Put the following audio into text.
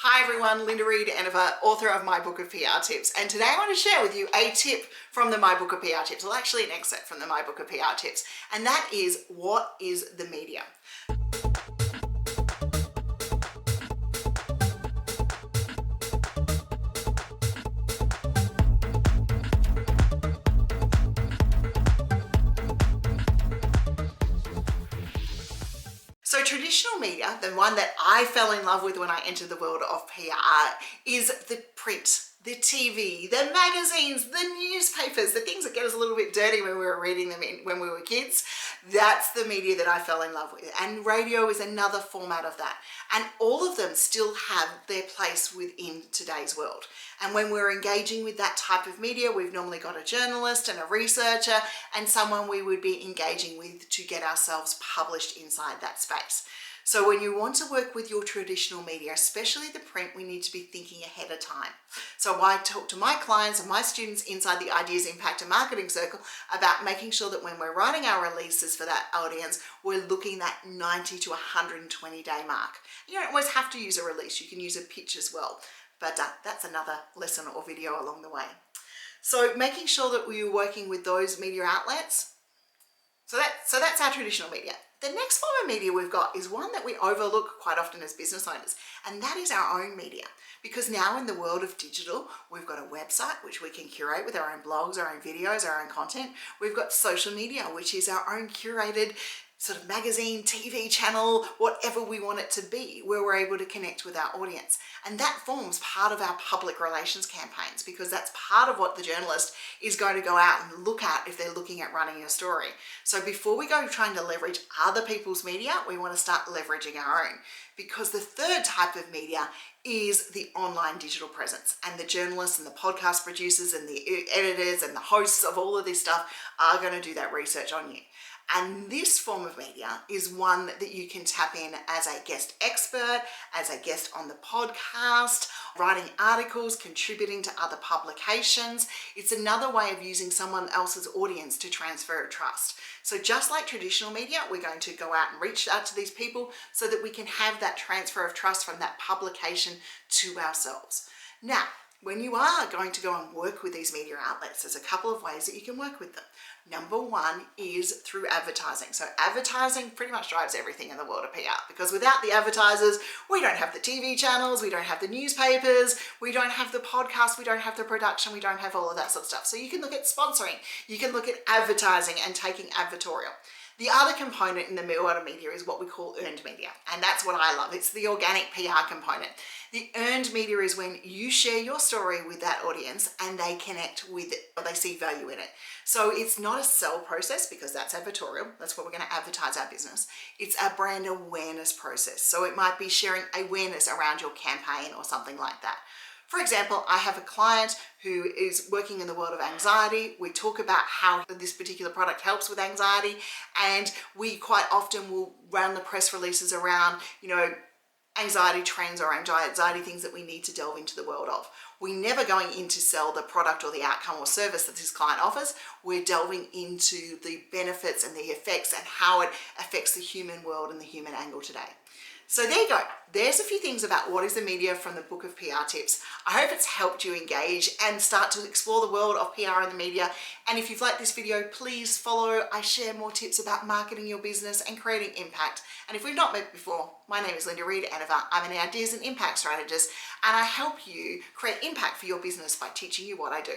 Hi everyone, Linda Reed-Enever, author of My Book of PR Tips, and today I want to share with you a tip from the My Book of PR Tips, well actually an excerpt from the My Book of PR Tips, and that is, what is the media? So traditional media, the one that I fell in love with when I entered the world of PR, is the print, the TV, the magazines, the newspapers, the things that get us a little bit dirty when we were reading them when we were kids. That's the media that I fell in love with. And radio is another format of that. And all of them still have their place within today's world. And when we're engaging with that type of media, we've normally got a journalist and a researcher and someone we would be engaging with to get ourselves published inside that space. So when you want to work with your traditional media, especially the print, we need to be thinking ahead of time. So I talk to my clients and my students inside the Ideas, Impact and Marketing Circle about making sure that when we're writing our releases for that audience, we're looking that 90 to 120 day mark. You don't always have to use a release, you can use a pitch as well. But that's another lesson or video along the way. So making sure that we're working with those media outlets. So that's our traditional media. The next form of media we've got is one that we overlook quite often as business owners, and that is our own media. Because now in the world of digital, we've got a website which we can curate with our own blogs, our own videos, our own content. We've got social media, which is our own curated sort of magazine, TV channel, whatever we want it to be, where we're able to connect with our audience. And that forms part of our public relations campaigns, because that's part of what the journalist is going to go out and look at if they're looking at running a story. So before we go trying to leverage other people's media, we want to start leveraging our own. Because the third type of media is the online digital presence, and the journalists and the podcast producers and the editors and the hosts of all of this stuff are going to do that research on you. And this form of media is one that you can tap in as a guest expert, as a guest on the podcast, writing articles, contributing to other publications. It's another way of using someone else's audience to transfer trust. So just like traditional media, we're going to go out and reach out to these people so that we can have that transfer of trust from that publication to ourselves. Now, when you are going to go and work with these media outlets, there's a couple of ways that you can work with them. Number one is through advertising. So advertising pretty much drives everything in the world of PR, because without the advertisers, we don't have the TV channels, we don't have the newspapers, we don't have the podcast, we don't have the production, we don't have all of that sort of stuff. So you can look at sponsoring, you can look at advertising and taking advertorial. The other component in the world of media is what we call earned media, and that's what I love. It's the organic PR component. The earned media is when you share your story with that audience and they connect with it, or they see value in it. So it's not a sell process, because that's advertorial. That's what we're going to advertise our business. It's a brand awareness process. So it might be sharing awareness around your campaign or something like that. For example, I have a client who is working in the world of anxiety. We talk about how this particular product helps with anxiety, and we quite often will run the press releases around, anxiety trends or anxiety things that we need to delve into the world of. We're never going in to sell the product or the outcome or service that this client offers. We're delving into the benefits and the effects and how it affects the human world and the human angle today. So there you go. There's a few things about what is the media from the Book of PR Tips. I hope it's helped you engage and start to explore the world of PR and the media. And if you've liked this video, please follow. I share more tips about marketing your business and creating impact. And if we've not met before, my name is Linda Reed-Enever. I'm an Ideas and Impact Strategist, and I help you create impact for your business by teaching you what I do.